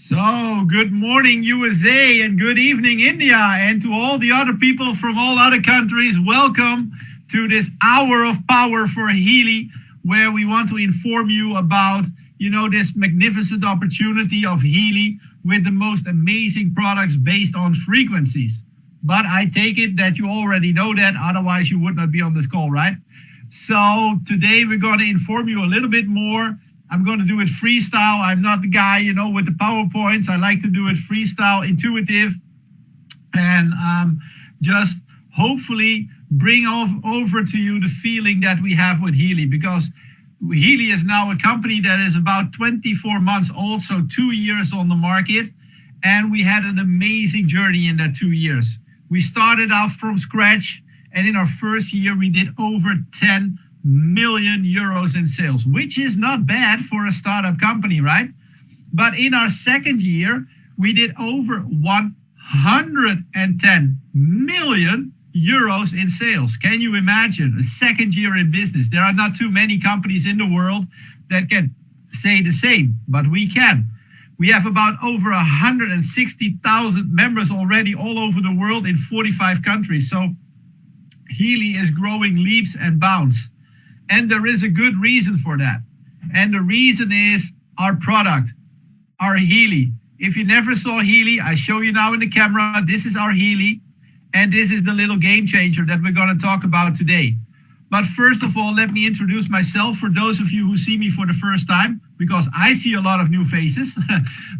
So, good morning, USA, and good evening, India, and to all the other people from all other countries, welcome to this hour of power for Healy, where we want to inform you about, this magnificent opportunity of Healy with the most amazing products based on frequencies. But I take it that you already know that, otherwise you would not be on this call, right? So today we're going to inform you a little bit more. I'm going to do it freestyle. I'm not the guy, with the PowerPoints. I like to do it freestyle, intuitive, and just hopefully bring over to you the feeling that we have with Healy, because Healy is now a company that is about 24 months old, so 2 years on the market, and we had an amazing journey in that 2 years. We started out from scratch, and in our first year, we did over 10 million euros in sales, which is not bad for a startup company, right? But in our second year, we did over 110 million euros in sales. Can you imagine a second year in business? There are not too many companies in the world that can say the same, but we can. We have about over 160,000 members already all over the world in 45 countries. So Healy is growing leaps and bounds. And there is a good reason for that. And the reason is our product, our Healy. If you never saw Healy, I show you now in the camera. This is our Healy. And this is the little game changer that we're going to talk about today. But first of all, let me introduce myself for those of you who see me for the first time, because I see a lot of new faces.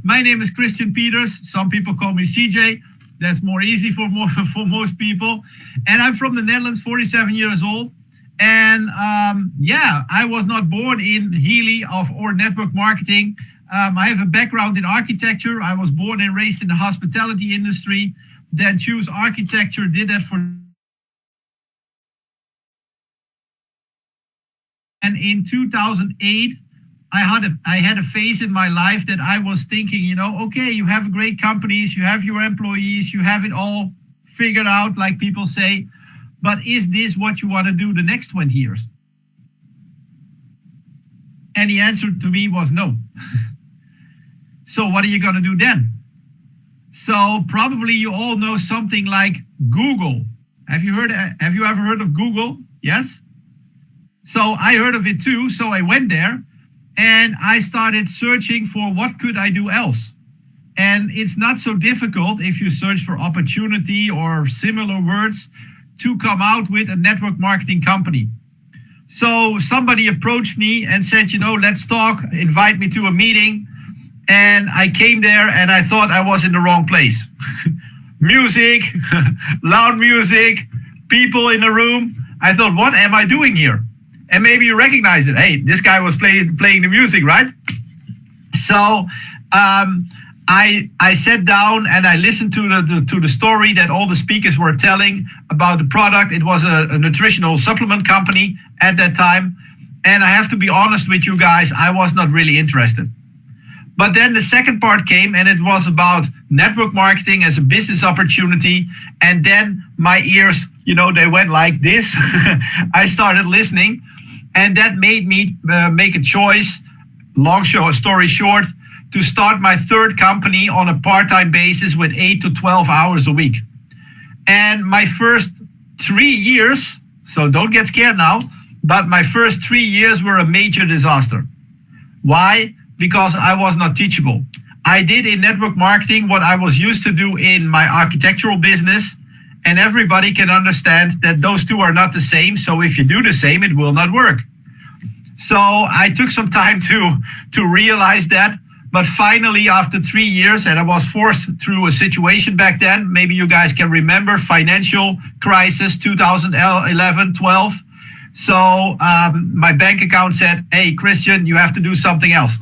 My name is Christian Peters. Some people call me CJ. That's more easy for most people. And I'm from the Netherlands, 47 years old. And I was not born in Healy or network marketing. I have a background in architecture. I was born and raised in the hospitality industry. Then choose architecture, did that for. And in 2008, I had a phase in my life that I was thinking, okay, you have great companies, you have your employees, you have it all figured out, like people say. But is this what you want to do the next 20 years? And the answer to me was no. So what are you going to do then? So probably you all know something like Google. Have you ever heard of Google? Yes? So I heard of it too. So I went there and I started searching for what could I do else. And it's not so difficult if you search for opportunity or similar words to come out with a network marketing company. So somebody approached me and said, let's talk, invite me to a meeting. And I came there and I thought I was in the wrong place. Music, loud music, people in the room. I thought, what am I doing here? And maybe you recognize it. Hey, this guy was playing the music, right? So I sat down and I listened to the story that all the speakers were telling about the product. It was a nutritional supplement company at that time. And I have to be honest with you guys, I was not really interested. But then the second part came and it was about network marketing as a business opportunity. And then my ears, they went like this. I started listening and that made me make a choice, story short, to start my third company on a part-time basis with 8 to 12 hours a week. And my first 3 years, so don't get scared now, but my first 3 years were a major disaster. Why? Because I was not teachable. I did in network marketing what I was used to do in my architectural business, and everybody can understand that those two are not the same. So if you do the same, it will not work. So I took some time to realize that. But finally, after 3 years, and I was forced through a situation back then, maybe you guys can remember, financial crisis, 2011, 12. So my bank account said, hey, Christian, you have to do something else.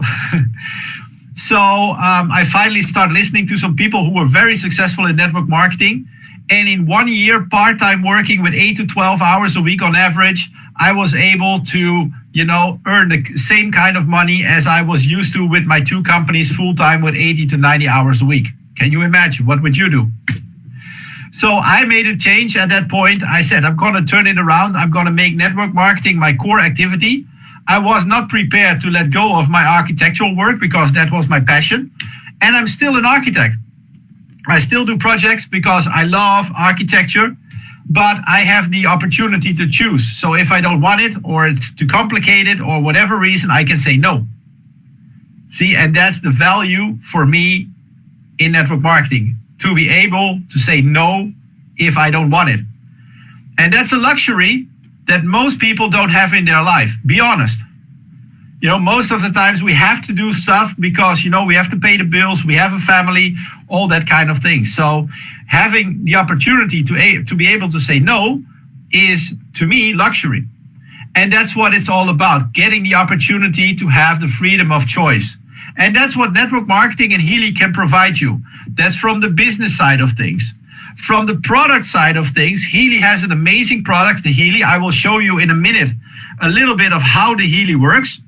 So I finally started listening to some people who were very successful in network marketing. And in 1 year, part-time working with 8 to 12 hours a week on average, I was able to, earn the same kind of money as I was used to with my two companies full-time with 80 to 90 hours a week. Can you imagine? What would you do? So I made a change at that point. I said, I'm going to turn it around. I'm going to make network marketing my core activity. I was not prepared to let go of my architectural work because that was my passion. And I'm still an architect. I still do projects because I love architecture, but I have the opportunity to choose. So if I don't want it, or it's too complicated, or whatever reason, I can say no. See, and that's the value for me in network marketing, to be able to say no if I don't want it. And that's a luxury that most people don't have in their life. Be honest. Most of the times we have to do stuff because, we have to pay the bills, we have a family, all that kind of thing. So having the opportunity to be able to say no is, to me, luxury. And that's what it's all about, getting the opportunity to have the freedom of choice. And that's what network marketing and Healy can provide you. That's from the business side of things. From the product side of things, Healy has an amazing product, the Healy. I will show you in a minute a little bit of how the Healy works,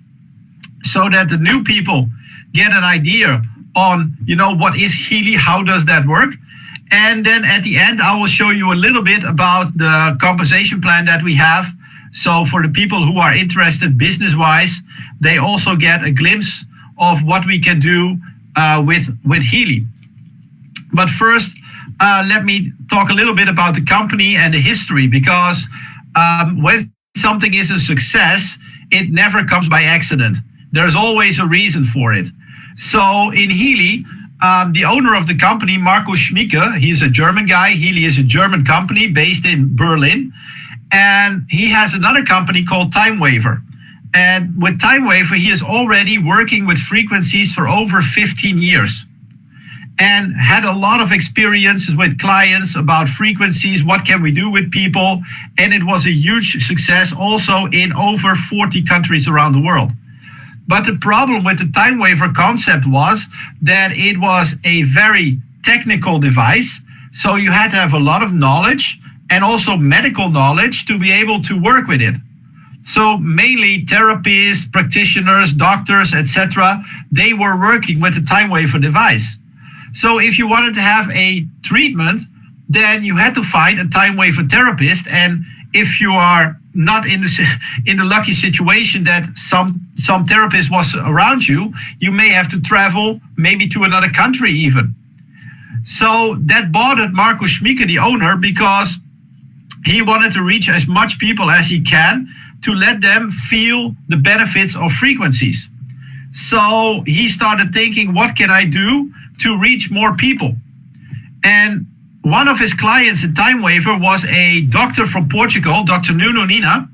so that the new people get an idea on, what is Healy, how does that work? And then at the end, I will show you a little bit about the compensation plan that we have. So for the people who are interested business-wise, they also get a glimpse of what we can do with Healy. But first, let me talk a little bit about the company and the history, because when something is a success, it never comes by accident. There's always a reason for it. So in Healy, the owner of the company, Marco Schmieke, he's a German guy. Healy is a German company based in Berlin. And he has another company called TimeWaver. And with TimeWaver, he is already working with frequencies for over 15 years. And had a lot of experiences with clients about frequencies, what can we do with people. And it was a huge success also in over 40 countries around the world. But the problem with the TimeWaver concept was that it was a very technical device. So you had to have a lot of knowledge and also medical knowledge to be able to work with it. So mainly therapists, practitioners, doctors, etc., they were working with the TimeWaver device. So if you wanted to have a treatment, then you had to find a TimeWaver therapist. And if you are not in the lucky situation that some therapist was around you, you may have to travel maybe to another country even. So that bothered Marco Schmieke, the owner, because he wanted to reach as much people as he can to let them feel the benefits of frequencies. So he started thinking, what can I do to reach more people? And one of his clients in TimeWaver was a doctor from Portugal, Dr. Nuno Nina.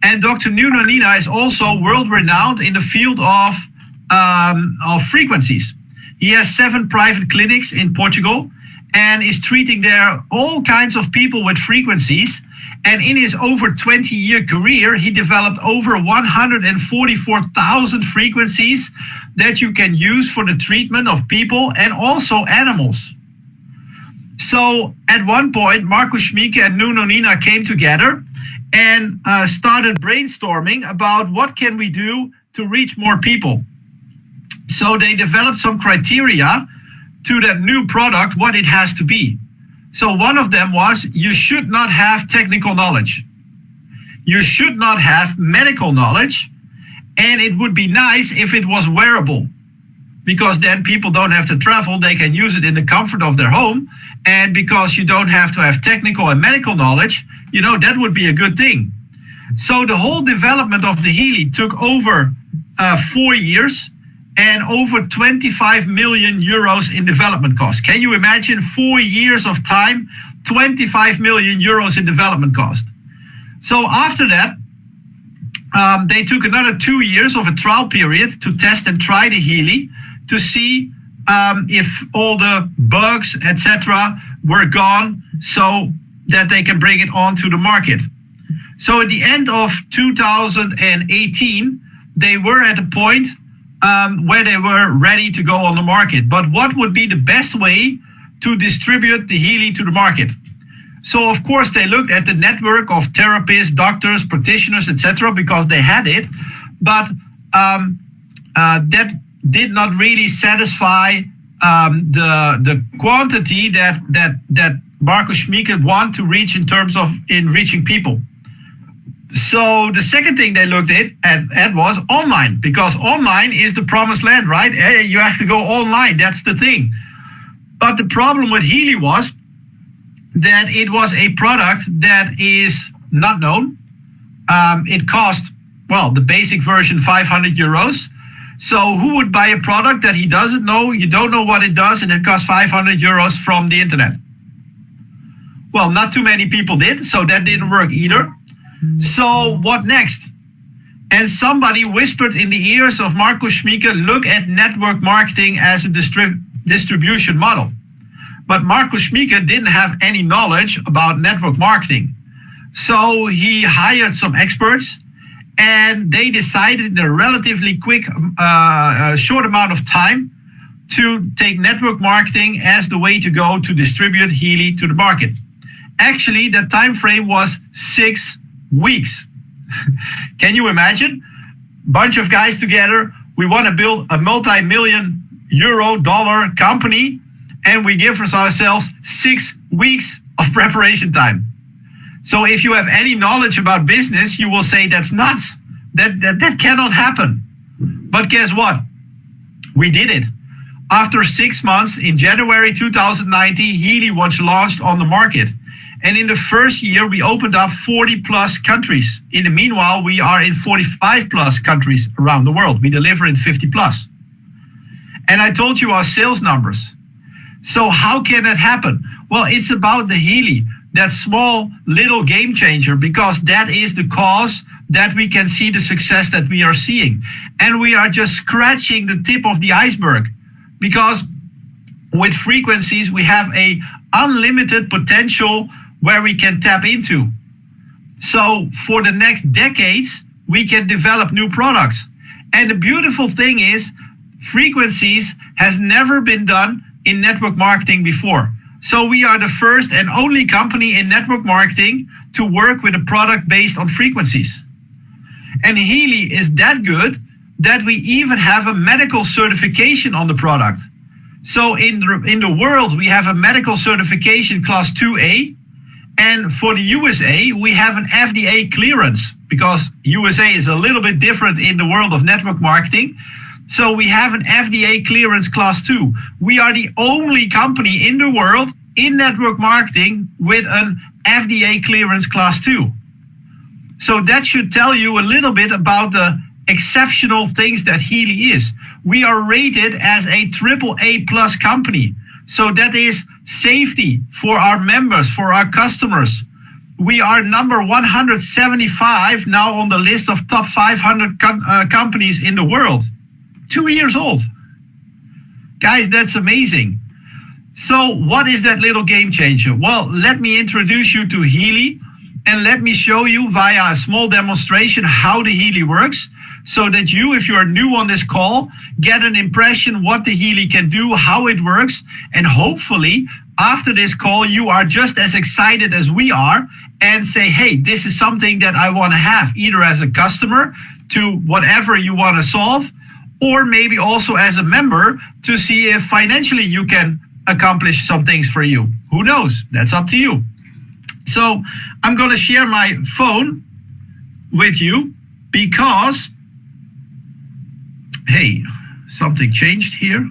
And Dr. Nuno Nina is also world-renowned in the field of frequencies. He has 7 private clinics in Portugal and is treating there all kinds of people with frequencies. And in his over 20-year career, he developed over 144,000 frequencies that you can use for the treatment of people and also animals. So at one point, Marco Schmieke and Nuno Nina came together and started brainstorming about what can we do to reach more people. So they developed some criteria to that new product, what it has to be. So one of them was, you should not have technical knowledge. You should not have medical knowledge. And it would be nice if it was wearable, because then people don't have to travel. They can use it in the comfort of their home. And because you don't have to have technical and medical knowledge, that would be a good thing. So the whole development of the Healy took over 4 years and over 25 million euros in development costs. Can you imagine 4 years of time, 25 million euros in development cost? So after that, they took another 2 years of a trial period to test and try the Healy to see if all the bugs, etc., were gone so that they can bring it onto the market. So at the end of 2018, they were at a point where they were ready to go on the market. But what would be the best way to distribute the Healy to the market? So of course they looked at the network of therapists, doctors, practitioners, etc., because they had it, but that did not really satisfy the quantity that Marco Schmieke want to reach in terms of reaching people. So the second thing they looked at was online, because online is the promised land, right? You have to go online. That's the thing. But the problem with Healy was that it was a product that is not known. It cost, well, the basic version, 500 euros. So who would buy a product that he doesn't know, you don't know what it does, and it costs 500 euros from the internet? Well, not too many people did, so that didn't work either. So what next? And somebody whispered in the ears of Markus Schmieke, look at network marketing as a distribution model. But Markus Schmieke didn't have any knowledge about network marketing. So he hired some experts, and they decided in a relatively quick, short amount of time to take network marketing as the way to go to distribute Healy to the market. Actually, the time frame was 6 weeks. Can you imagine? Bunch of guys together, we want to build a multi-million dollar company, and we give ourselves 6 weeks of preparation time. So if you have any knowledge about business, you will say that's nuts. That cannot happen. But guess what? We did it. After 6 months, in January 2019, Healy was launched on the market. And in the first year, we opened up 40 plus countries. In the meanwhile, we are in 45 plus countries around the world. We deliver in 50 plus. And I told you our sales numbers. So how can that happen? Well, it's about the Healy, that small little game changer, because that is the cause that we can see the success that we are seeing. And we are just scratching the tip of the iceberg, because with frequencies, we have a unlimited potential where we can tap into. So for the next decades, we can develop new products. And the beautiful thing is, frequencies has never been done in network marketing before. So we are the first and only company in network marketing to work with a product based on frequencies. And Healy is that good that we even have a medical certification on the product. So in the world, we have a medical certification class 2A. And for the USA, we have an FDA clearance, because USA is a little bit different in the world of network marketing. So we have an FDA clearance class 2. We are the only company in the world in network marketing with an FDA clearance class 2. So that should tell you a little bit about the exceptional things that Healy is. We are rated as a AAA plus company. So that is safety for our members, for our customers. We are number 175 now on the list of top 500 companies in the world. 2 years old. Guys, that's amazing. So what is that little game changer? Well, let me introduce you to Healy, and let me show you via a small demonstration how the Healy works, so that you, if you are new on this call, get an impression what the Healy can do, how it works, and hopefully after this call, you are just as excited as we are and say, hey, this is something that I want to have, either as a customer to whatever you want to solve, or maybe also as a member to see if financially you can accomplish some things for you. Who knows? That's up to you. So I'm going to share my phone with you because, hey, something changed here.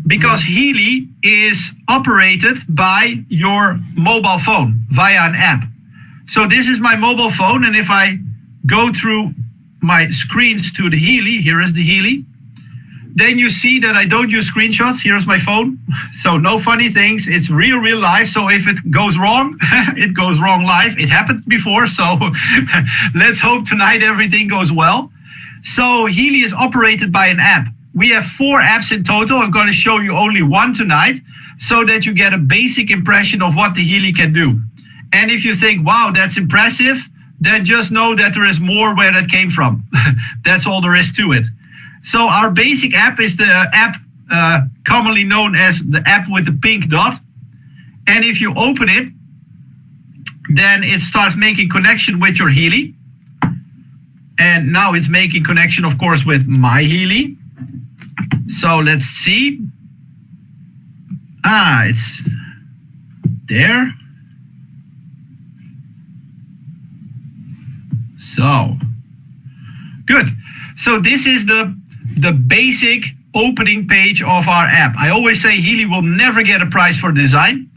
Because Healy is operated by your mobile phone via an app. So this is my mobile phone, and if I go through my screens to the Healy, here is the Healy, then you see that I don't use screenshots. Here's my phone. So no funny things. It's real life. So if it goes wrong, it goes wrong live. It happened before. So let's hope tonight everything goes well. So Healy is operated by an app. We have 4 apps in total. I'm going to show you only one tonight so that you get a basic impression of what the Healy can do. And if you think, wow, that's impressive, then just know that there is more where that came from. That's all there is to it. So our basic app is the app commonly known as the app with the pink dot. And if you open it, then it starts making connection with your Healy. And now it's making connection, of course, with my Healy. So let's see. It's there. So, good. So this is the basic opening page of our app. I always say Healy will never get a prize for design,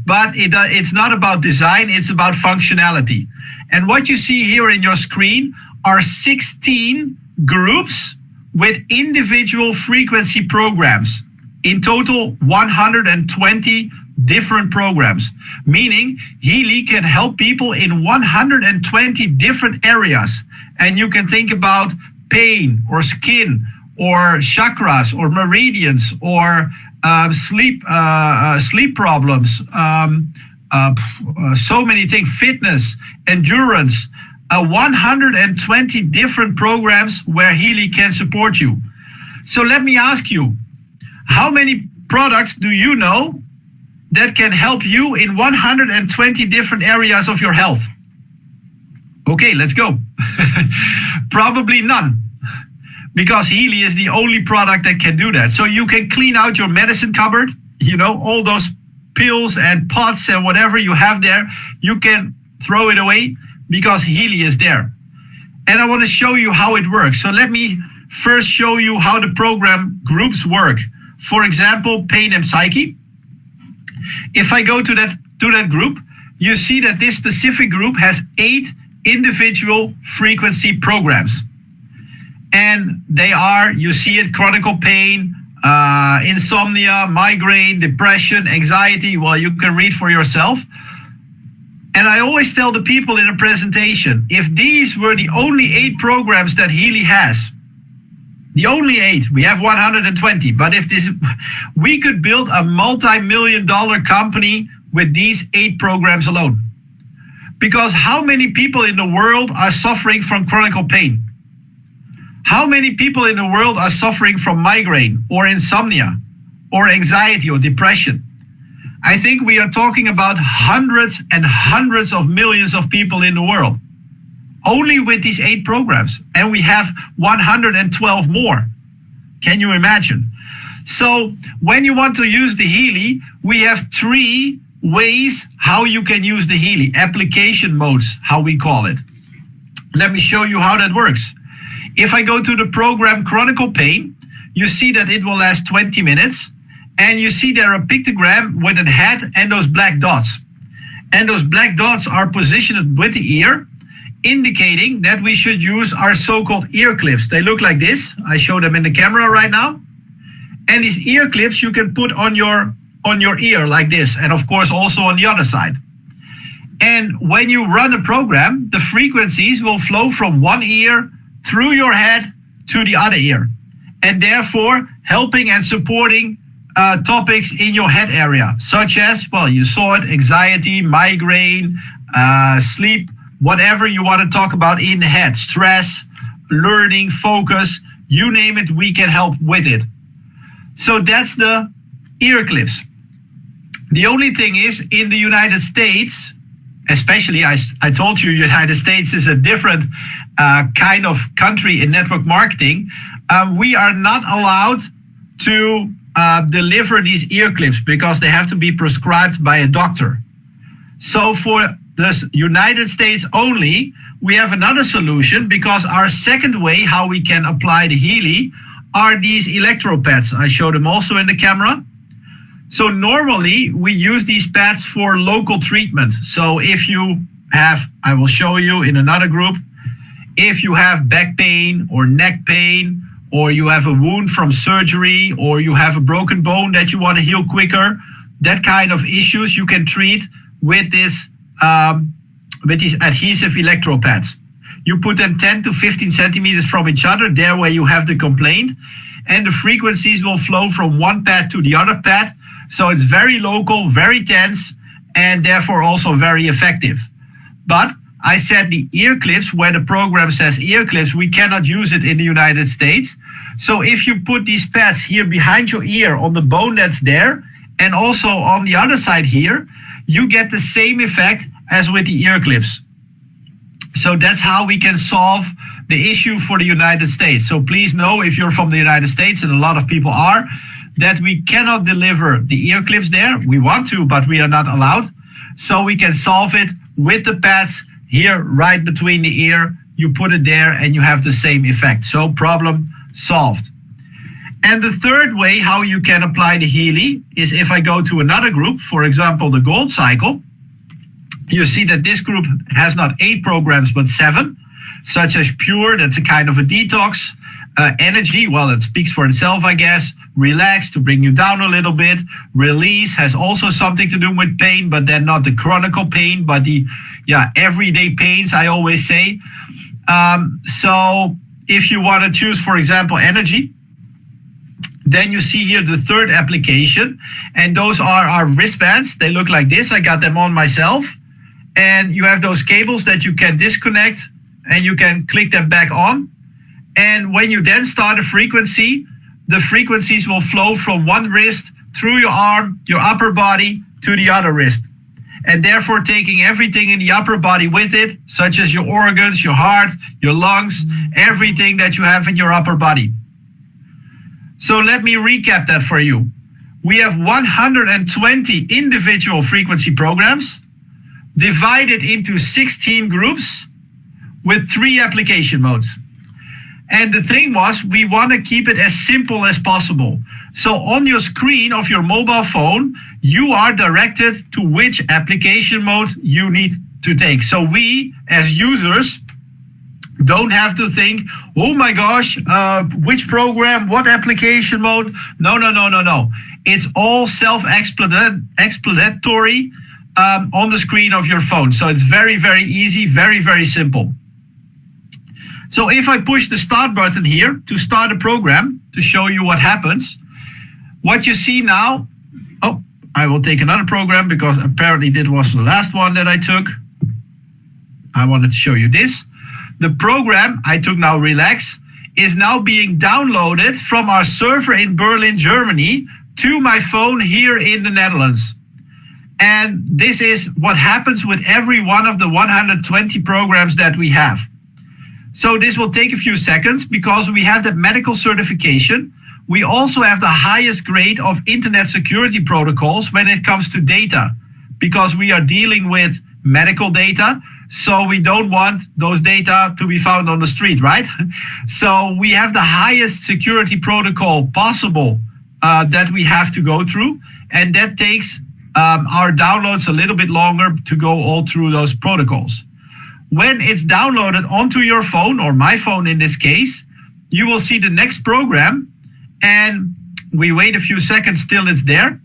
but it's not about design, it's about functionality. And what you see here in your screen are 16 groups with individual frequency programs. In total, 120 different programs, meaning Healy can help people in 120 different areas. And you can think about pain or skin or chakras or meridians or sleep problems, so many things, fitness, endurance, 120 different programs where Healy can support you. So let me ask you, how many products do you know that can help you in 120 different areas of your health? Okay, let's go. Probably none, because Healy is the only product that can do that. So you can clean out your medicine cupboard, you know, all those pills and pots and whatever you have there, you can throw it away because Healy is there. And I want to show you how it works. So let me first show you how the program groups work. For example, pain and psyche. If I go to that group, you see that this specific group has 8 individual frequency programs. And they are, you see it, chronic pain, insomnia, migraine, depression, anxiety. Well, you can read for yourself. And I always tell the people in a presentation, if these were the only 8 programs that Healy has, the only 8, we have 120, but if this, we could build a multi-million-dollar company with these 8 programs alone. Because how many people in the world are suffering from chronic pain? How many people in the world are suffering from migraine or insomnia or anxiety or depression? I think we are talking about hundreds and hundreds of millions of people in the world, only with these 8 programs. And we have 112 more. Can you imagine? So when you want to use the Healy, we have 3 ways how you can use the Healy, application modes, how we call it. Let me show you how that works. If I go to the program Chronic Pain, you see that it will last 20 minutes. And you see there a pictogram with a head and those black dots. And those black dots are positioned with the ear, indicating that we should use our so-called ear clips. They look like this. I show them in the camera right now. And these ear clips you can put on your ear like this. And of course also on the other side. And when you run a program, the frequencies will flow from one ear through your head to the other ear. And therefore helping and supporting topics in your head area, such as, well, you saw it, anxiety, migraine, sleep, whatever you want to talk about in the head, stress, learning, focus, you name it, we can help with it. So that's the ear clips. The only thing is, in the United States, especially, I told you United States is a different kind of country in network marketing, we are not allowed to deliver these ear clips because they have to be prescribed by a doctor. So for the United States only, we have another solution, because our second way how we can apply the Healy are these electro pads. I show them also in the camera. So normally we use these pads for local treatment. So if you have, I will show you in another group, if you have back pain or neck pain, or you have a wound from surgery, or you have a broken bone that you want to heal quicker, that kind of issues you can treat with these adhesive electro pads. You put them 10 to 15 centimeters from each other, there where you have the complaint, and the frequencies will flow from one pad to the other pad. So it's very local, very tense, and therefore also very effective. But I said the ear clips, where the program says ear clips, we cannot use it in the United States. So if you put these pads here behind your ear on the bone that's there, and also on the other side here, you get the same effect as with the ear clips. So that's how we can solve the issue for the United States. So please know, if you're from the United States, and a lot of people are, that we cannot deliver the ear clips there. We want to, but we are not allowed. So we can solve it with the pads here right between the ear, you put it there and you have the same effect. So problem solved. And the third way how you can apply the Healy is if I go to another group, for example, the Gold Cycle, you see that this group has not 8 programs, but 7, such as Pure, that's a kind of a detox, Energy, well, it speaks for itself, I guess, Relax, to bring you down a little bit, Release has also something to do with pain, but then not the chronic pain, but the everyday pains, I always say. So if you want to choose, for example, Energy, then you see here the third application, and those are our wristbands. They look like this. I got them on myself, and you have those cables that you can disconnect and you can click them back on. And when you then start a frequency, the frequencies will flow from one wrist through your arm, your upper body, to the other wrist, and therefore taking everything in the upper body with it, such as your organs, your heart, your lungs, everything that you have in your upper body. So let me recap that for you. We have 120 individual frequency programs divided into 16 groups with 3 application modes. And the thing was, we want to keep it as simple as possible. So on your screen of your mobile phone, you are directed to which application mode you need to take. So we, as users, don't have to think, oh my gosh, which program, what application mode? No. It's all self-explanatory on the screen of your phone. So it's very, very easy, very, very simple. So if I push the start button here to start a program, to show you what happens, what you see now, I will take another program because apparently this was the last one that I took. I wanted to show you this. The program I took now, Relax, is now being downloaded from our server in Berlin, Germany, to my phone here in the Netherlands. And this is what happens with every one of the 120 programs that we have. So this will take a few seconds because we have that medical certification. We also have the highest grade of internet security protocols when it comes to data, because we are dealing with medical data. So we don't want those data to be found on the street, right? So we have the highest security protocol possible that we have to go through. And that takes our downloads a little bit longer to go all through those protocols. When it's downloaded onto your phone, or my phone in this case, you will see the next program, and we wait a few seconds till it's there.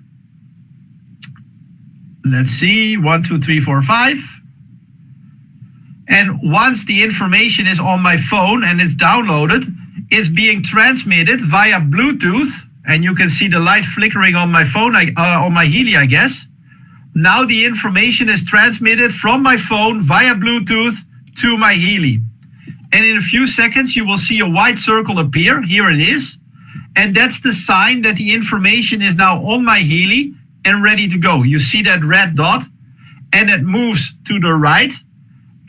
Let's see, 1, 2, 3, 4, 5. And once the information is on my phone and it's downloaded, it's being transmitted via Bluetooth, and you can see the light flickering on my phone, on my Healy, I guess. Now the information is transmitted from my phone via Bluetooth to my Healy. And in a few seconds, you will see a white circle appear. Here it is. And that's the sign that the information is now on my Healy and ready to go. You see that red dot, and it moves to the right.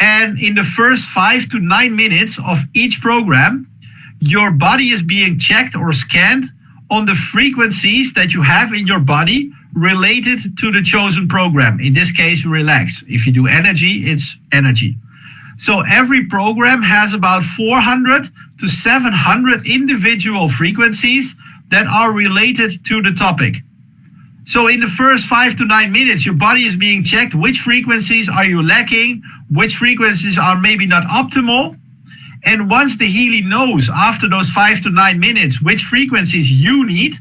And in the first 5 to 9 minutes of each program, your body is being checked or scanned on the frequencies that you have in your body related to the chosen program. In this case, Relax. If you do Energy, it's Energy. So every program has about 400 to 700 individual frequencies that are related to the topic. So in the first 5 to 9 minutes, your body is being checked. Which frequencies are you lacking? Which frequencies are maybe not optimal? And once the Healy knows after those 5 to 9 minutes which frequencies you need,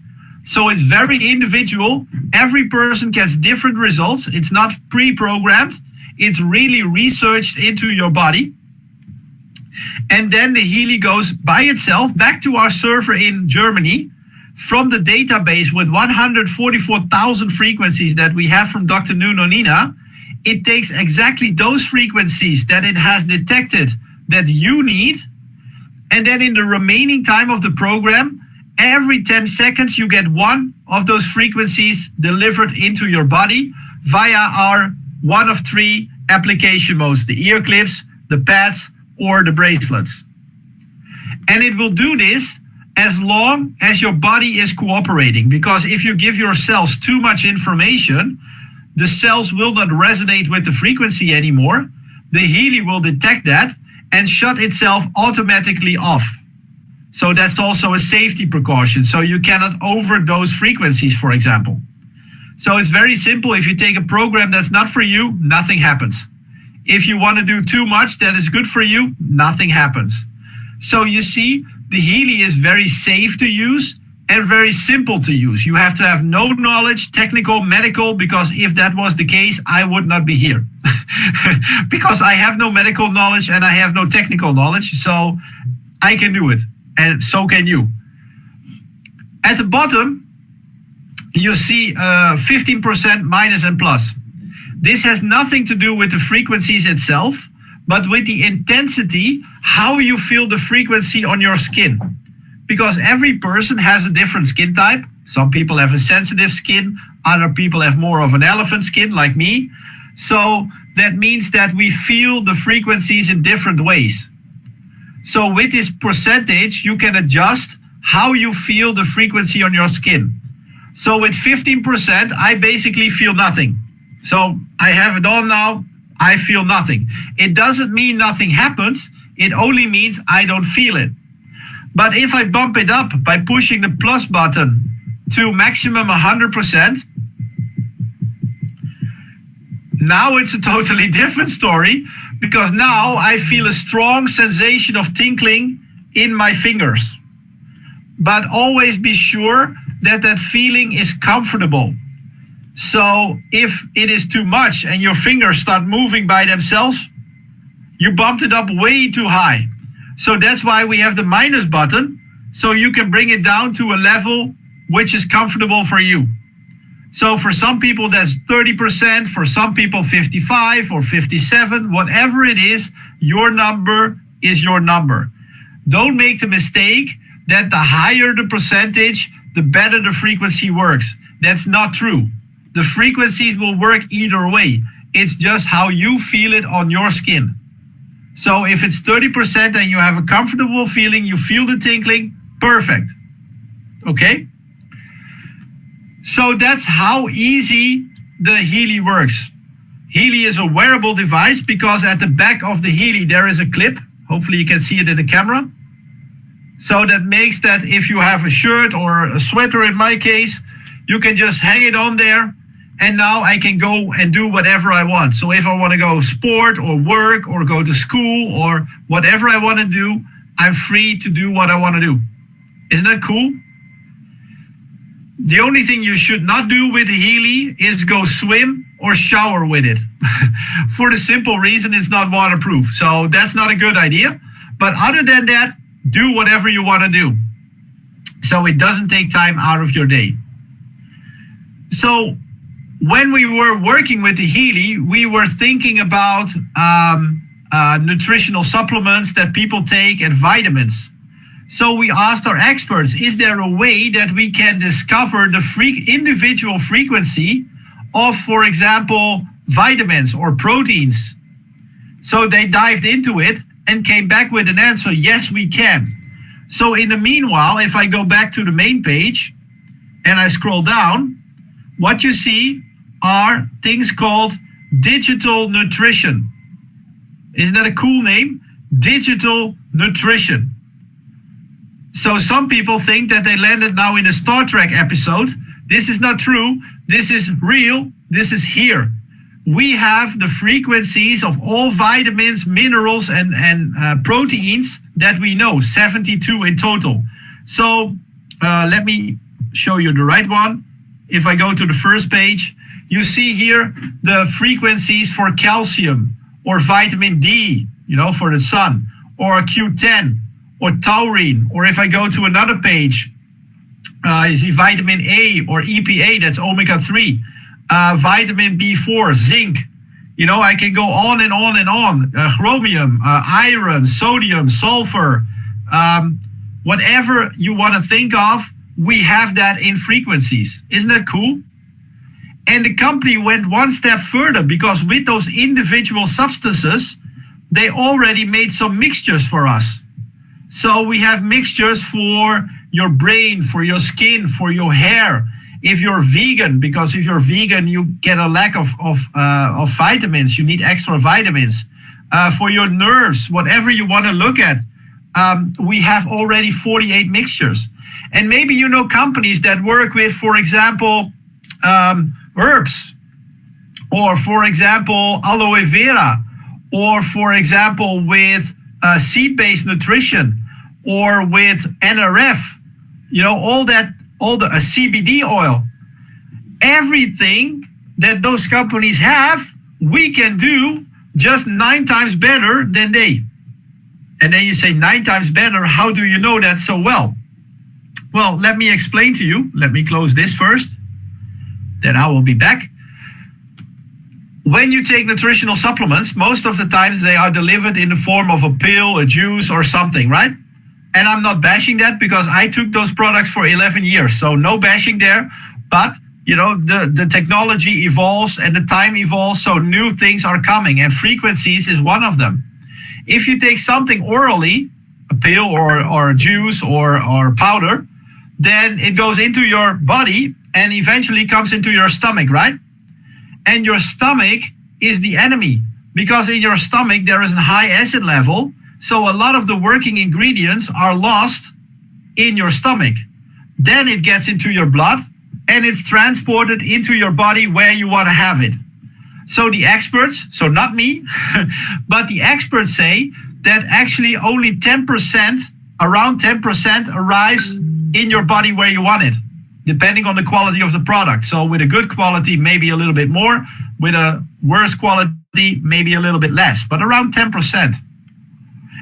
so it's very individual. Every person gets different results. It's not pre-programmed. It's really researched into your body. And then the Healy goes by itself back to our server in Germany from the database with 144,000 frequencies that we have from Dr. Nuno Nina. It takes exactly those frequencies that it has detected that you need. And then in the remaining time of the program, every 10 seconds, you get one of those frequencies delivered into your body via our one of 3 application modes, the ear clips, the pads, or the bracelets. And it will do this as long as your body is cooperating, because if you give your cells too much information, the cells will not resonate with the frequency anymore. the Healy will detect that and shut itself automatically off. So that's also a safety precaution. So you cannot overdose frequencies, for example. So it's very simple. If you take a program that's not for you, nothing happens. If you want to do too much that is good for you, nothing happens. So you see, the Healy is very safe to use and very simple to use. You have to have no knowledge, technical, medical, because if that was the case, I would not be here. Because I have no medical knowledge and I have no technical knowledge, so I can do it, and so can you. At the bottom, you see 15% minus and plus. This has nothing to do with the frequencies itself, but with the intensity, how you feel the frequency on your skin. Because every person has a different skin type. Some people have a sensitive skin, other people have more of an elephant skin like me. So that means that we feel the frequencies in different ways. So with this percentage, you can adjust how you feel the frequency on your skin. So with 15%, I basically feel nothing. So I have it on now, I feel nothing. It doesn't mean nothing happens, it only means I don't feel it. But if I bump it up by pushing the plus button to maximum 100%, now it's a totally different story, because now I feel a strong sensation of tingling in my fingers. But always be sure that that feeling is comfortable. So if it is too much and your fingers start moving by themselves, you bumped it up way too high. So that's why we have the minus button, so you can bring it down to a level which is comfortable for you. So for some people that's 30%, for some people 55 or 57, whatever it is, your number is your number. Don't make the mistake that the higher the percentage, the better the frequency works. That's not true. The frequencies will work either way. It's just how you feel it on your skin. So if it's 30% and you have a comfortable feeling, you feel the tingling, perfect. Okay? So that's how easy the Healy works. Healy is a wearable device because at the back of the Healy there is a clip. Hopefully you can see it in the camera. So that makes that if you have a shirt or a sweater in my case, you can just hang it on there. And now I can go and do whatever I want. So if I want to go sport or work or go to school or whatever I want to do, I'm free to do what I want to do. Isn't that cool? The only thing you should not do with the Healy is go swim or shower with it. For the simple reason it's not waterproof. So that's not a good idea. But other than that, do whatever you want to do. So it doesn't take time out of your day. So when we were working with the Healy, we were thinking about nutritional supplements that people take and vitamins. So we asked our experts, is there a way that we can discover the individual frequency of, for example, vitamins or proteins? So they dived into it and came back with an answer, yes, we can. So in the meanwhile, if I go back to the main page and I scroll down, what you see are things called digital nutrition. Isn't that a cool name? Digital nutrition. So some people think that they landed now in a Star Trek episode. This is not true. This is real. This is here. We have the frequencies of all vitamins, minerals, and proteins that we know, 72 in total. So let me show you the right one. If I go to the first page, you see here the frequencies for calcium or vitamin D, for the sun, or Q10 or taurine. Or if I go to another page, you see vitamin A or EPA, that's omega-3, vitamin B4, zinc. I can go on and on and on. Chromium, iron, sodium, sulfur, whatever you want to think of, we have that in frequencies. Isn't that cool? And the company went one step further because with those individual substances, they already made some mixtures for us. So we have mixtures for your brain, for your skin, for your hair. If you're vegan, because if you're vegan, you get a lack of vitamins. You need extra vitamins. for your nerves, whatever you want to look at. We have already 48 mixtures. And maybe you know companies that work with, for example, herbs, or for example, aloe vera, or for example, with seed-based nutrition, or with NRF, all the CBD oil. Everything that those companies have, we can do just 9 times better than they. And then you say 9 times better, how do you know that so well? Well, let me explain to you. Let me close this first, then I will be back. When you take nutritional supplements, most of the times they are delivered in the form of a pill, a juice, or something, right? And I'm not bashing that because I took those products for 11 years, so no bashing there. But the technology evolves and the time evolves, so new things are coming, and frequencies is one of them. If you take something orally, a pill or a juice or powder, then it goes into your body and eventually comes into your stomach, right? And your stomach is the enemy, because in your stomach there is a high acid level, so a lot of the working ingredients are lost in your stomach. Then it gets into your blood, and it's transported into your body where you want to have it. So the experts, so not me, but the experts say that actually only 10%, around 10% arrives in your body where you want it, depending on the quality of the product. So with a good quality, maybe a little bit more. With a worse quality, maybe a little bit less, but around 10%.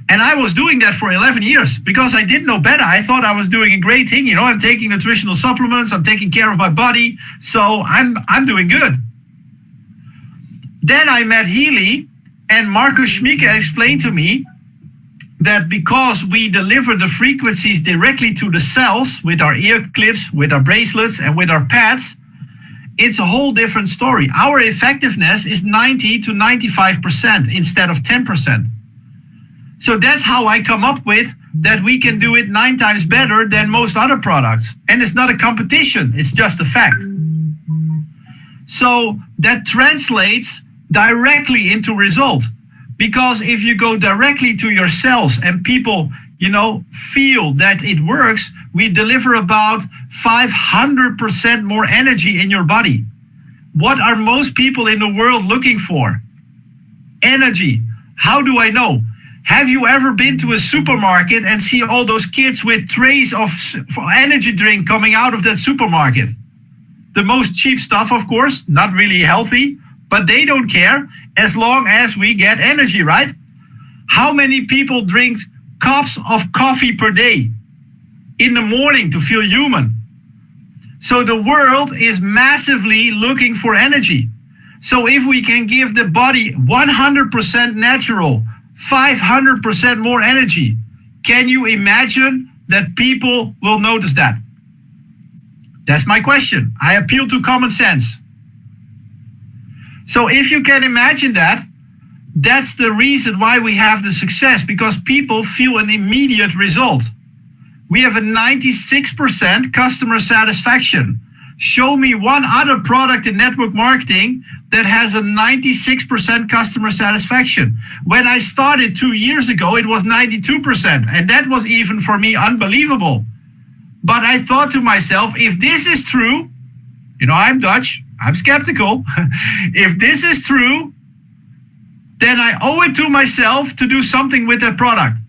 And I was doing that for 11 years because I didn't know better. I thought I was doing a great thing. I'm taking nutritional supplements. I'm taking care of my body. So I'm doing good. Then I met Healy, and Marcus Schmieke explained to me that because we deliver the frequencies directly to the cells with our ear clips, with our bracelets, and with our pads, it's a whole different story. Our effectiveness is 90 to 95% instead of 10%. So that's how I come up with that we can do it 9 times better than most other products. And it's not a competition, it's just a fact. So that translates directly into result. Because if you go directly to your cells and people, feel that it works, we deliver about 500% more energy in your body. What are most people in the world looking for? Energy. How do I know? Have you ever been to a supermarket and see all those kids with trays of energy drink coming out of that supermarket? The most cheap stuff, of course, not really healthy, but they don't care as long as we get energy, right? How many people drink cups of coffee per day in the morning to feel human? So the world is massively looking for energy. So if we can give the body 100% natural, 500% more energy, can you imagine that people will notice that? That's my question. I appeal to common sense. So if you can imagine that, that's the reason why we have the success, because people feel an immediate result. We have a 96% customer satisfaction. Show me one other product in network marketing that has a 96% customer satisfaction. When I started 2 years ago, it was 92%, and that was even for me unbelievable. But I thought to myself, if this is true, I'm Dutch, I'm skeptical. If this is true, then I owe it to myself to do something with that product.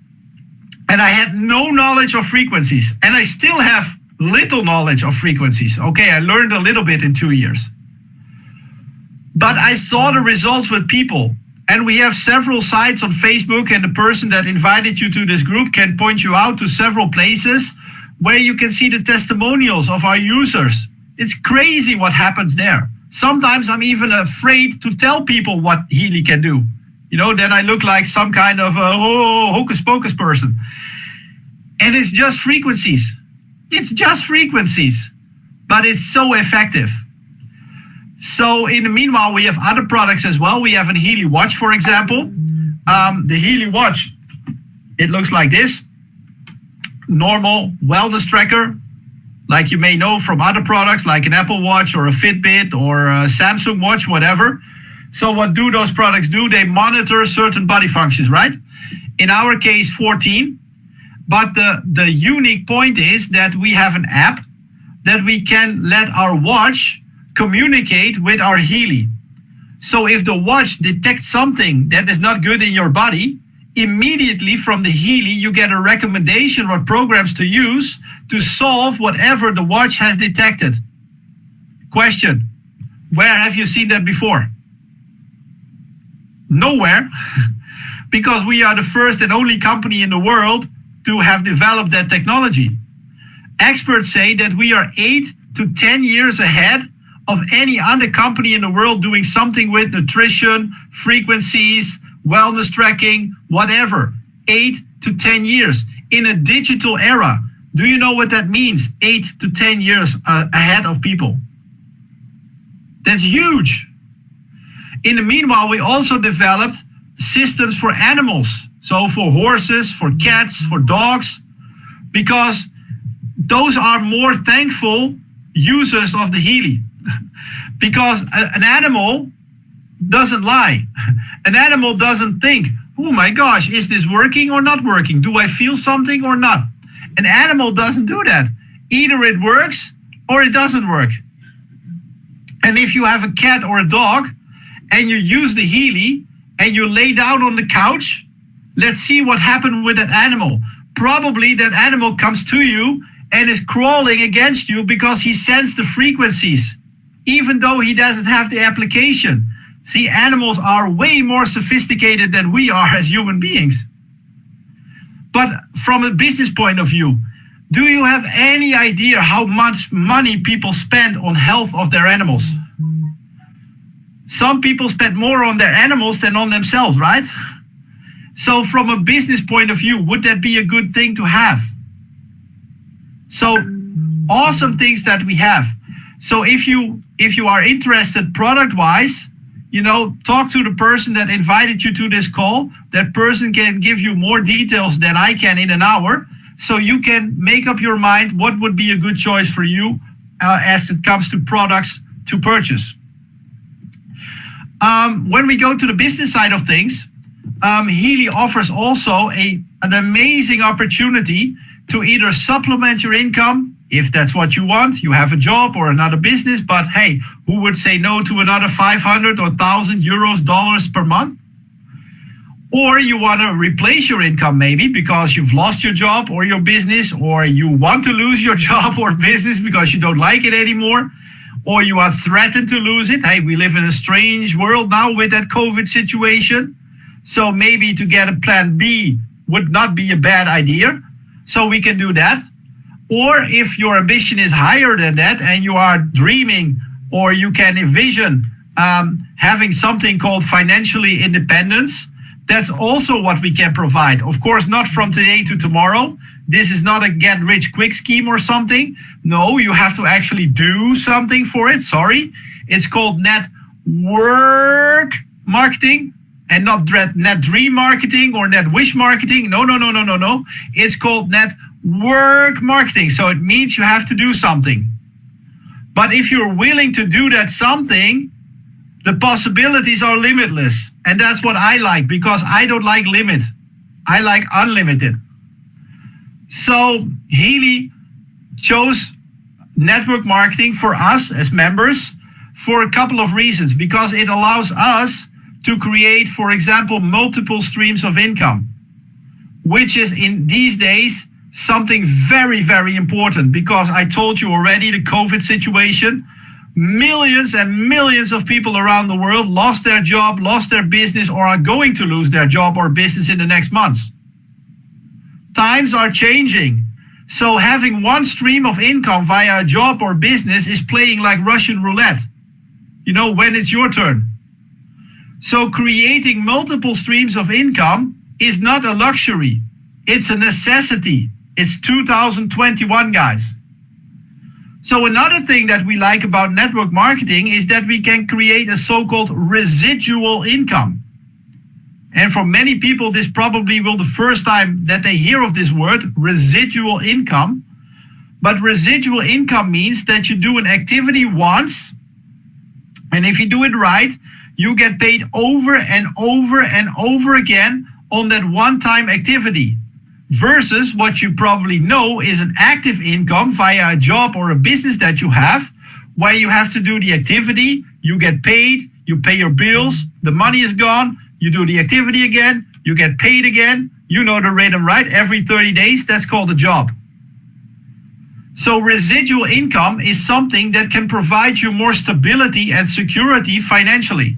And I had no knowledge of frequencies, and I still have little knowledge of frequencies. Okay, I learned a little bit in 2 years. But I saw the results with people. And we have several sites on Facebook, and the person that invited you to this group can point you out to several places where you can see the testimonials of our users. It's crazy what happens there. Sometimes I'm even afraid to tell people what Healy can do. Then I look like some kind of hocus pocus person. And it's just frequencies. It's just frequencies, but it's so effective. So in the meanwhile, we have other products as well. We have a Healy watch, for example. The Healy watch, it looks like this. Normal wellness tracker, like you may know from other products like an Apple Watch or a Fitbit or a Samsung Watch, whatever. So what do those products do? They monitor certain body functions, right? In our case, 14. But the unique point is that we have an app that we can let our watch communicate with our Healy. So if the watch detects something that is not good in your body, immediately from the Healy, you get a recommendation what programs to use to solve whatever the watch has detected. Question, where have you seen that before? Nowhere, because we are the first and only company in the world to have developed that technology. Experts say that we are 8 to 10 years ahead of any other company in the world doing something with nutrition, frequencies, wellness tracking, whatever. 8 to 10 years in a digital era. Do you know what that means? 8 to 10 years ahead of people. That's huge. In the meanwhile, we also developed systems for animals. So for horses, for cats, for dogs, because those are more thankful users of the Healy. Because an animal doesn't lie. An animal doesn't think, oh my gosh, is this working or not working? Do I feel something or not? An animal doesn't do that. Either it works or it doesn't work. And if you have a cat or a dog and you use the Healy and you lay down on the couch, let's see what happened with that animal. Probably that animal comes to you and is crawling against you because he sensed the frequencies, even though he doesn't have the application. See, animals are way more sophisticated than we are as human beings. But from a business point of view, do you have any idea how much money people spend on health of their animals? Some people spend more on their animals than on themselves, right? So from a business point of view, would that be a good thing to have? So awesome things that we have. So if you are interested product-wise, talk to the person that invited you to this call. That person can give you more details than I can in an hour. So you can make up your mind what would be a good choice for you as it comes to products to purchase. When we go to the business side of things, Healy offers also an amazing opportunity to either supplement your income, if that's what you want. You have a job or another business, but hey, who would say no to another 500 or 1,000 euros, dollars per month? Or you want to replace your income maybe because you've lost your job or your business, or you want to lose your job or business because you don't like it anymore, or you are threatened to lose it. Hey, we live in a strange world now with that COVID situation. So maybe to get a plan B would not be a bad idea. So we can do that. Or if your ambition is higher than that and you are dreaming, or you can envision having something called financially independence, that's also what we can provide. Of course, not from today to tomorrow. This is not a get rich quick scheme or something. No, you have to actually do something for it. Sorry. It's called network marketing and not net dream marketing or net wish marketing. No. It's called network marketing. So it means you have to do something. But if you're willing to do that something, the possibilities are limitless. And that's what I like, because I don't like limit. I like unlimited. So Healy chose network marketing for us as members for a couple of reasons. Because it allows us to create, for example, multiple streams of income, which is in these days something very, very important. Because I told you already, the COVID situation, millions and millions of people around the world lost their job, lost their business, or are going to lose their job or business in the next months. Times are changing. So having one stream of income via a job or business is playing like Russian roulette. When it's your turn. So creating multiple streams of income is not a luxury. It's a necessity. It's 2021, guys. So another thing that we like about network marketing is that we can create a so-called residual income. And for many people, this probably will be the first time that they hear of this word, residual income. But residual income means that you do an activity once, and if you do it right, you get paid over and over and over again on that one-time activity. Versus what you probably know is an active income via a job or a business that you have, where you have to do the activity, you get paid, you pay your bills, the money is gone, you do the activity again, you get paid again. You know the rhythm, right? Every 30 days, that's called a job. So residual income is something that can provide you more stability and security financially.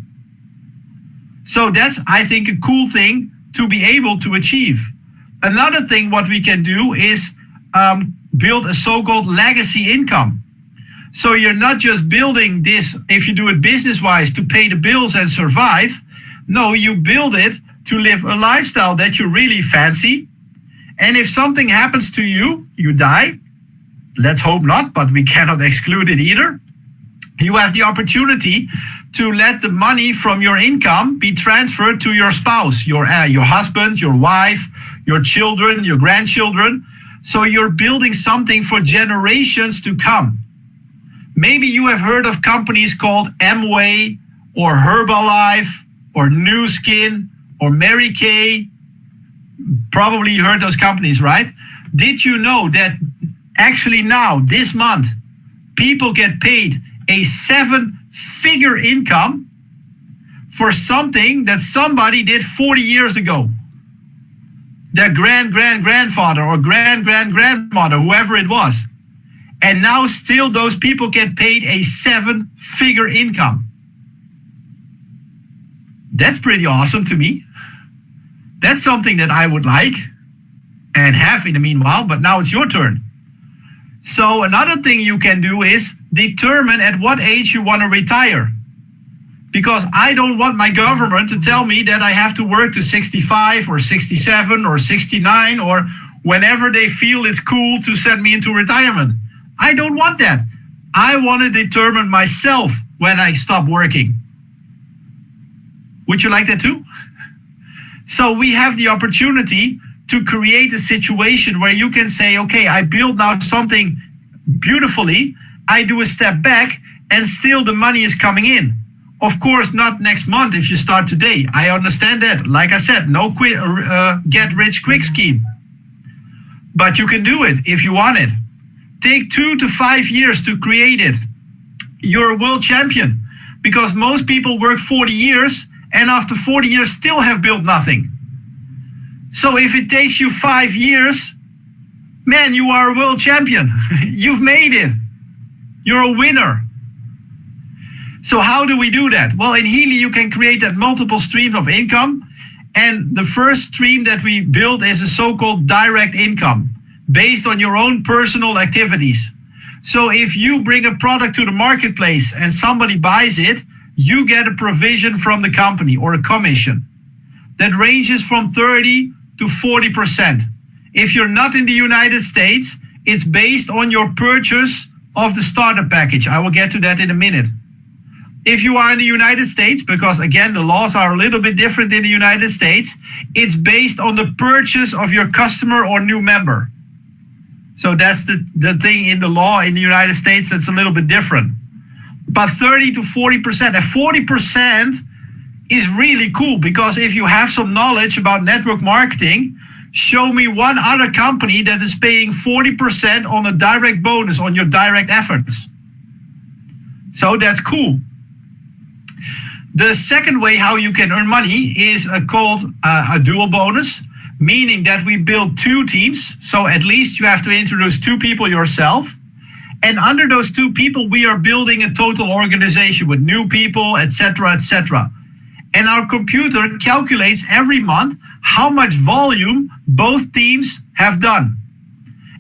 So that's, I think, a cool thing to be able to achieve. Another thing what we can do is build a so-called legacy income. So you're not just building this, if you do it business-wise, to pay the bills and survive. No, you build it to live a lifestyle that you really fancy. And if something happens to you, you die. Let's hope not, but we cannot exclude it either. You have the opportunity to let the money from your income be transferred to your spouse, your husband, your wife, your children, your grandchildren. So you're building something for generations to come. Maybe you have heard of companies called Amway or Herbalife or Nu Skin or Mary Kay. Probably you heard those companies, right? Did you know that actually now, this month, people get paid a 7-figure income for something that somebody did 40 years ago? Their grandfather or grandmother, whoever it was. And now still those people get paid a 7-figure income. That's pretty awesome to me. That's something that I would like and have in the meanwhile, but now it's your turn. So another thing you can do is determine at what age you want to retire. Because I don't want my government to tell me that I have to work to 65 or 67 or 69 or whenever they feel it's cool to send me into retirement. I don't want that. I want to determine myself when I stop working. Would you like that too? So we have the opportunity to create a situation where you can say, okay, I build now something beautifully. I do a step back and still the money is coming in. Of course, not next month if you start today. I understand that. Like I said, no get rich quick scheme. But you can do it if you want it. Take 2 to 5 years to create it. You're a world champion because most people work 40 years and after 40 years still have built nothing. So if it takes you 5 years, man, you are a world champion. You've made it. You're a winner. So how do we do that? Well, in Healy, you can create that multiple streams of income. And the first stream that we build is a so-called direct income based on your own personal activities. So if you bring a product to the marketplace and somebody buys it, you get a provision from the company or a commission that ranges from 30 to 40%. If you're not in the United States, it's based on your purchase of the starter package. I will get to that in a minute. If you are in the United States, because again, the laws are a little bit different in the United States, it's based on the purchase of your customer or new member. So that's the thing in the law in the United States that's a little bit different. But 30 to 40%, and 40% is really cool because if you have some knowledge about network marketing, show me one other company that is paying 40% on a direct bonus on your direct efforts. So that's cool. The second way how you can earn money is called a dual bonus, meaning that we build 2 teams. So at least you have to introduce 2 people yourself. And under those 2 people, we are building a total organization with new people, etc., etc. And our computer calculates every month how much volume both teams have done.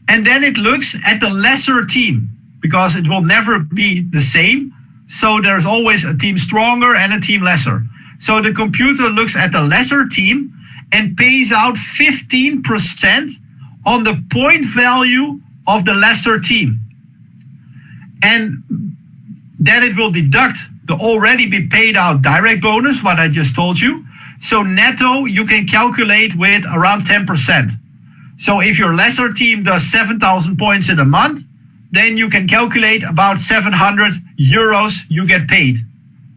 And then it looks at the lesser team because it will never be the same. So there's always a team stronger and a team lesser. So the computer looks at the lesser team and pays out 15% on the point value of the lesser team. And then it will deduct the already be paid out direct bonus, what I just told you. So netto, you can calculate with around 10%. So if your lesser team does 7,000 points in a month, then you can calculate about 700 euros you get paid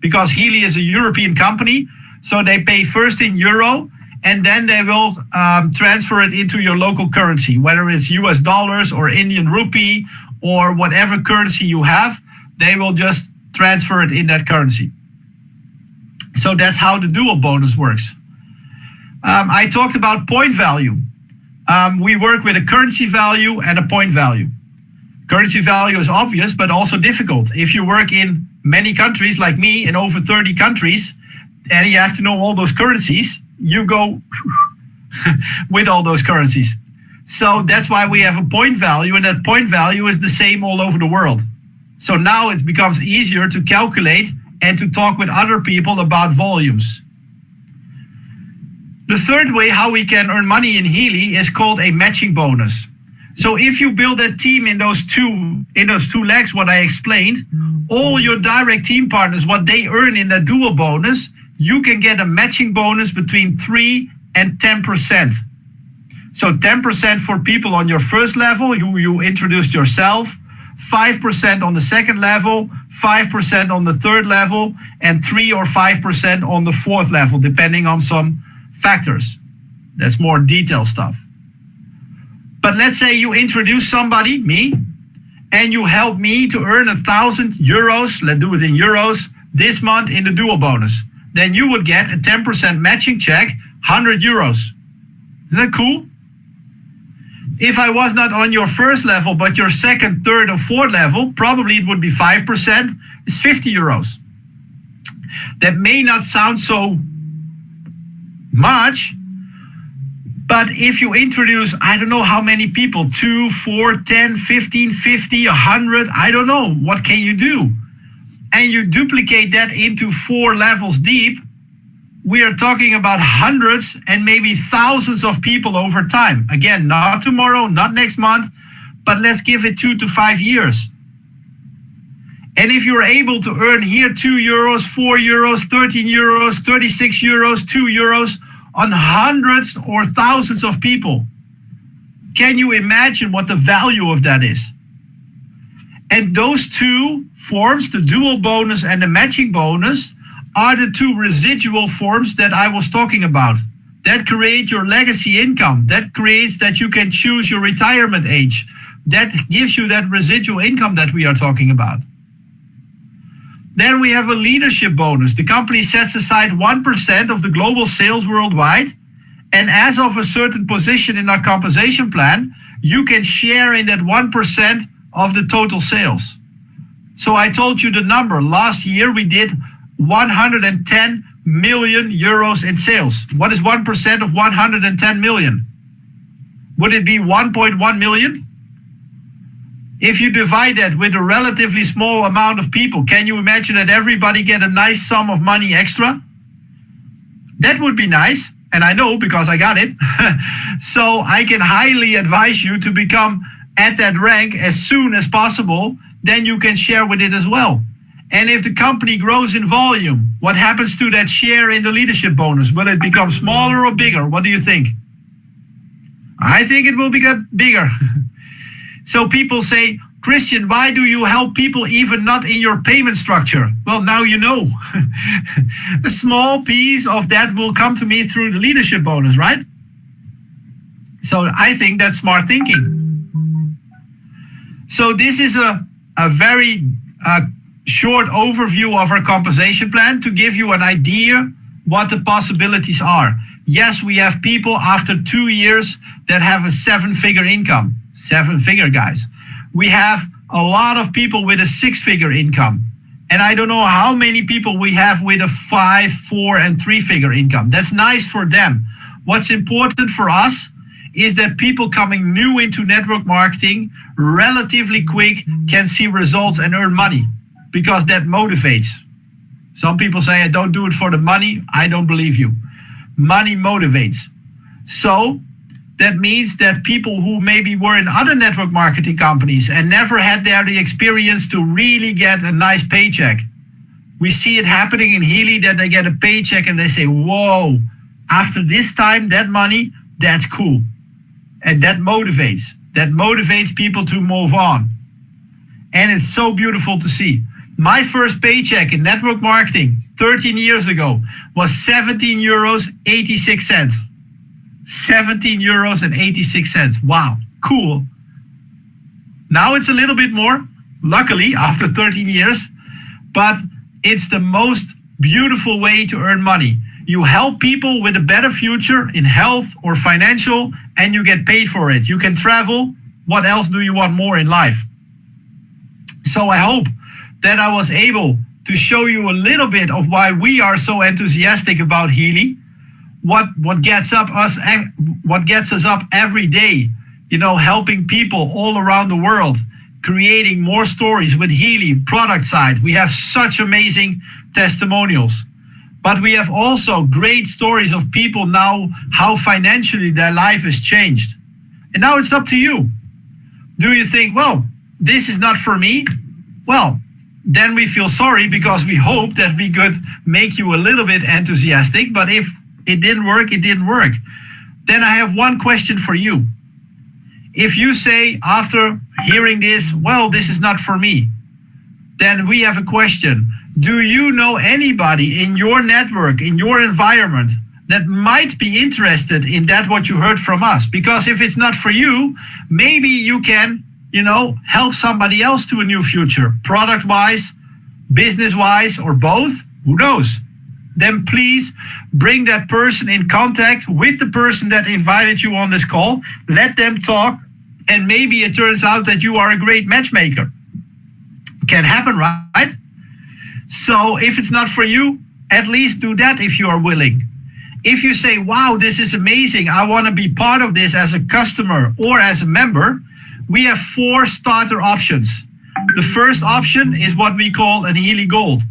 because Healy is a European company. So they pay first in euro, and then they will transfer it into your local currency, whether it's US dollars or Indian rupee or whatever currency you have, they will just transfer it in that currency. So that's how the dual bonus works. I talked about point value. We work with a currency value and a point value. Currency value is obvious, but also difficult. If you work in many countries, like me, in over 30 countries, and you have to know all those currencies, you go with all those currencies. So that's why we have a point value, and that point value is the same all over the world. So now it becomes easier to calculate and to talk with other people about volumes. The third way how we can earn money in Healy is called a matching bonus. So if you build a team in those two legs, what I explained, all your direct team partners, what they earn in the dual bonus, you can get a matching bonus between 3 and 10%. So 10% for people on your first level, you introduced yourself, 5% on the second level, 5% on the third level, and 3 or 5% on the fourth level, depending on some factors. That's more detailed stuff. But let's say you introduce somebody, me, and you help me to earn 1,000 euros, let's do it in euros, this month in the dual bonus. Then you would get a 10% matching check, 100 euros. Isn't that cool? If I was not on your first level, but your second, third, or fourth level, probably it would be 5%, it's 50 euros. That may not sound so much, but if you introduce, I don't know how many people, 2, 4, 10, 15, 50, 100, I don't know, what can you do? And you duplicate that into 4 levels deep, we are talking about hundreds and maybe thousands of people over time. Again, not tomorrow, not next month, but let's give it 2 to 5 years. And if you're able to earn here 2 euros, 4 euros, 13 euros, 36 euros, 2 euros on hundreds or thousands of people, can you imagine what the value of that is? And those two forms, the dual bonus and the matching bonus, are the 2 residual forms that I was talking about. That create your legacy income. That creates that you can choose your retirement age. That gives you that residual income that we are talking about. Then we have a leadership bonus. The company sets aside 1% of the global sales worldwide. And as of a certain position in our compensation plan, you can share in that 1% of the total sales. So I told you the number. Last year we did 110 million euros in sales. What is 1% of 110 million? Would it be 1.1 million? If you divide that with a relatively small amount of people, can you imagine that everybody get a nice sum of money extra? That would be nice, and I know because I got it. So I can highly advise you to become at that rank as soon as possible, then you can share with it as well. And if the company grows in volume, what happens to that share in the leadership bonus? Will it become smaller or bigger? What do you think? I think it will become bigger. So people say, Christian, why do you help people even not in your payment structure? Well, now you know. A small piece of that will come to me through the leadership bonus, right? So I think that's smart thinking. So this is a very short overview of our compensation plan to give you an idea what the possibilities are. Yes, we have people after 2 years that have a 7-figure income. 7-figure guys. We have a lot of people with a 6-figure income. And I don't know how many people we have with a 5, 4, and 3-figure income. That's nice for them. What's important for us is that people coming new into network marketing relatively quick can see results and earn money, because that motivates. Some people say, I don't do it for the money. I don't believe you. Money motivates. So that means that people who maybe were in other network marketing companies and never had the experience to really get a nice paycheck. We see it happening in Healy that they get a paycheck and they say, whoa, after this time, that money, that's cool. And that motivates. That motivates people to move on. And it's so beautiful to see. My first paycheck in network marketing 13 years ago was 17 euros 86 cents. 17 euros and 86 cents. Wow, cool. Now it's a little bit more, luckily, after 13 years, but it's the most beautiful way to earn money. You help people with a better future in health or financial, and you get paid for it. You can travel. What else do you want more in life? So I hope that I was able to show you a little bit of why we are so enthusiastic about Healy. What gets us up every day, helping people all around the world, creating more stories with Healy product side. We have such amazing testimonials, but we have also great stories of people now, how financially their life has changed. And now it's up to you. Do you think, well, this is not for me? Well, then we feel sorry, because we hope that we could make you a little bit enthusiastic. But if it didn't work, it didn't work. Then I have one question for you. If you say after hearing this, well, this is not for me, then we have a question. Do you know anybody in your network, in your environment, that might be interested in that, what you heard from us? Because if it's not for you, maybe you can, help somebody else to a new future, product-wise, business-wise, or both. Who knows? Then please bring that person in contact with the person that invited you on this call. Let them talk, and maybe it turns out that you are a great matchmaker. Can happen, right? So if it's not for you, at least do that if you are willing. If you say, wow, this is amazing, I want to be part of this as a customer or as a member, we have 4 starter options. The first option is what we call an Healy Gold.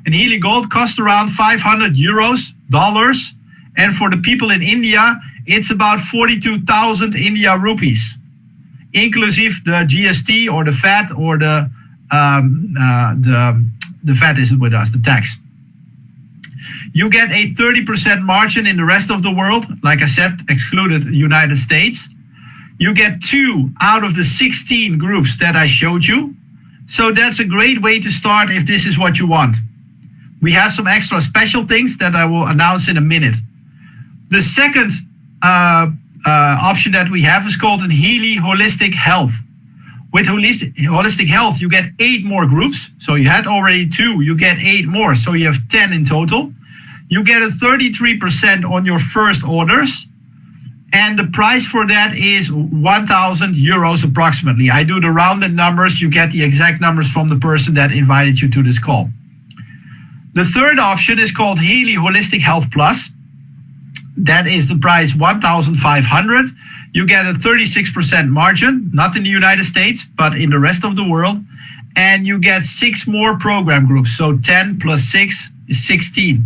And Healy Gold costs around 500 euros, dollars. And for the people in India, it's about 42,000 India rupees, inclusive the GST or the VAT or the VAT isn't with us, the tax. You get a 30% margin in the rest of the world. Like I said, excluded the United States. You get 2 out of the 16 groups that I showed you. So that's a great way to start if this is what you want. We have some extra special things that I will announce in a minute. The second option that we have is called an Healy Holistic Health. With Holistic Health, you get 8 more groups. So you had already 2, you get 8 more. So you have 10 in total. You get a 33% on your first orders. And the price for that is 1,000 euros approximately. I do the rounded numbers. You get the exact numbers from the person that invited you to this call. The third option is called Healy Holistic Health Plus. That is the price 1,500. You get a 36% margin, not in the United States, but in the rest of the world. And you get 6 more program groups. So 10 plus 6 is 16.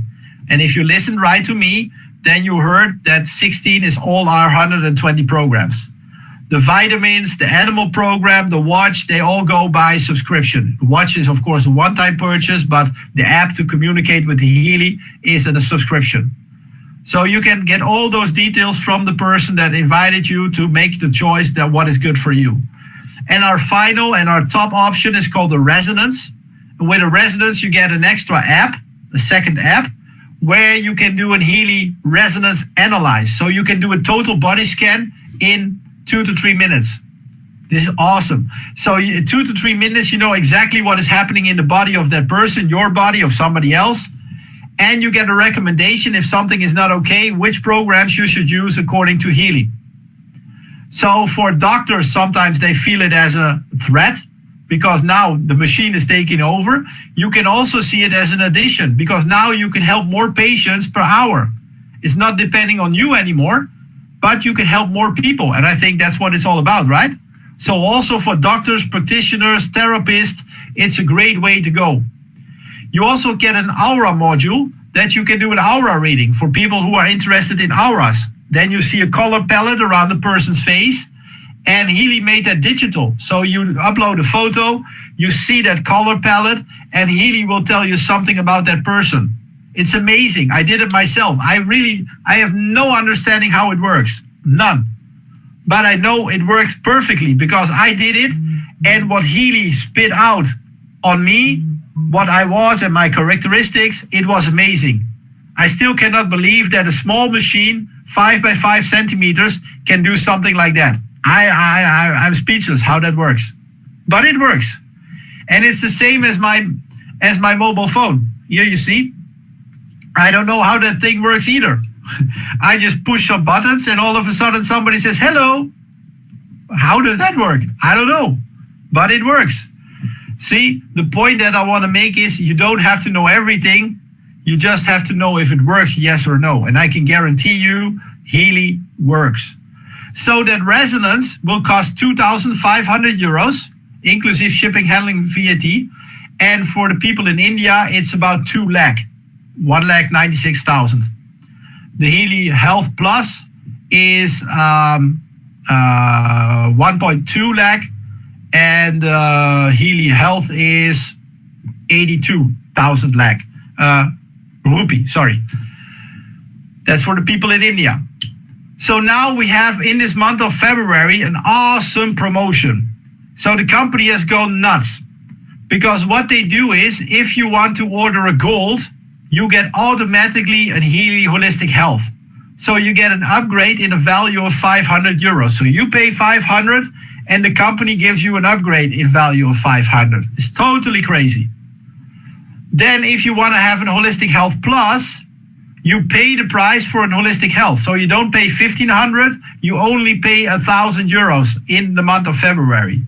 And if you listen right to me, then you heard that 16 is all our 120 programs. The vitamins, the animal program, the watch, they all go by subscription. The watch is, of course, a one-time purchase, but the app to communicate with the Healy is a subscription. So you can get all those details from the person that invited you to make the choice that what is good for you. And our final and our top option is called the Resonance. And with a Resonance, you get an extra app, a second app, where you can do a Healy Resonance Analyze. So you can do a total body scan in 2 to 3 minutes. This is awesome. So 2 to 3 minutes, you know exactly what is happening in the body of that person, your body, of somebody else. And you get a recommendation if something is not okay, which programs you should use according to Healy. So for doctors, sometimes they feel it as a threat because now the machine is taking over. You can also see it as an addition because now you can help more patients per hour. It's not depending on you anymore, but you can help more people. And I think that's what it's all about, right? So also for doctors, practitioners, therapists, it's a great way to go. You also get an aura module that you can do an aura reading for people who are interested in auras. Then you see a color palette around the person's face, and Healy made that digital. So you upload a photo, you see that color palette, and Healy will tell you something about that person. It's amazing. I did it myself. I have no understanding how it works. None. But I know it works perfectly because I did it, and what Healy spit out on me what I was and my characteristics, it was amazing. I still cannot believe that a small machine, 5 by 5 centimeters, can do something like that. I'm speechless how that works, but it works. And it's the same as my mobile phone. Here you see, I don't know how that thing works either. I just push some buttons and all of a sudden somebody says, hello. How does that work? I don't know, but it works. See, the point that I want to make is you don't have to know everything. You just have to know if it works, yes or no. And I can guarantee you, Healy works. So that resonance will cost 2,500 euros, inclusive shipping, handling, VAT. And for the people in India, it's about 2 lakh, 1,96,000. The Healy Health Plus is 1.2 lakh, and Healy Health is 82,000 lakh rupee. Sorry, that's for the people in India. So now we have in this month of February an awesome promotion. So the company has gone nuts because what they do is if you want to order a gold, you get automatically a Healy Holistic Health. So you get an upgrade in a value of 500 euros. So you pay 500 and the company gives you an upgrade in value of 500. It's totally crazy. Then if you want to have an Holistic Health Plus, you pay the price for an Holistic Health. So you don't pay 1,500, you only pay 1,000 euros in the month of February.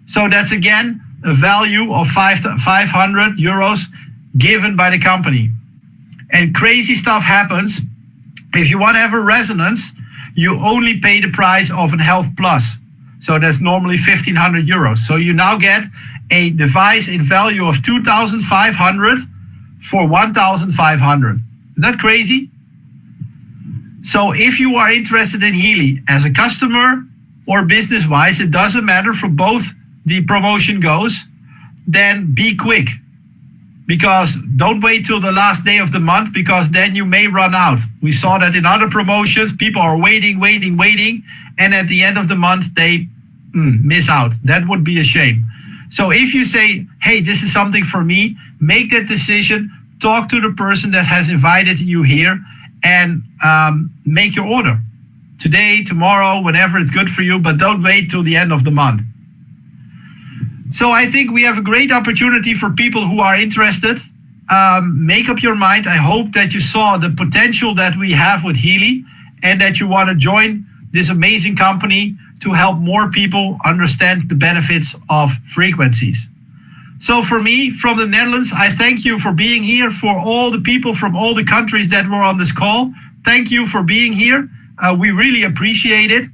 So that's again a value of 500 euros given by the company. And crazy stuff happens. If you want to have a resonance, you only pay the price of a Health Plus. So that's normally 1,500 euros. So you now get a device in value of 2,500 for 1,500. Is that crazy? So if you are interested in Healy as a customer or business-wise, it doesn't matter, for both the promotion goes, then be quick. Because don't wait till the last day of the month, because then you may run out. We saw that in other promotions. People are waiting, and at the end of the month, they miss out. That would be a shame. So if you say, hey, this is something for me, make that decision, talk to the person that has invited you here, and make your order. Today, tomorrow, whenever it's good for you, but don't wait till the end of the month. So I think we have a great opportunity for people who are interested. Make up your mind. I hope that you saw the potential that we have with Healy and that you want to join this amazing company to help more people understand the benefits of frequencies. So for me, from the Netherlands, I thank you for being here. For all the people from all the countries that were on this call, thank you for being here. We really appreciate it.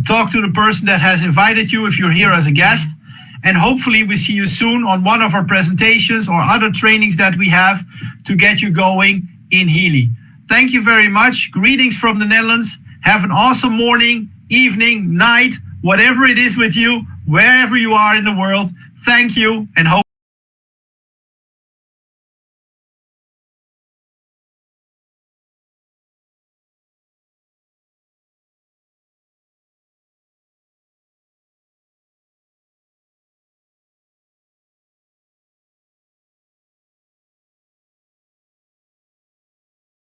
Talk to the person that has invited you if you're here as a guest. And hopefully we see you soon on one of our presentations or other trainings that we have to get you going in Healy. Thank you very much. Greetings from the Netherlands. Have an awesome morning, evening, night, whatever it is with you, wherever you are in the world. Thank you and hope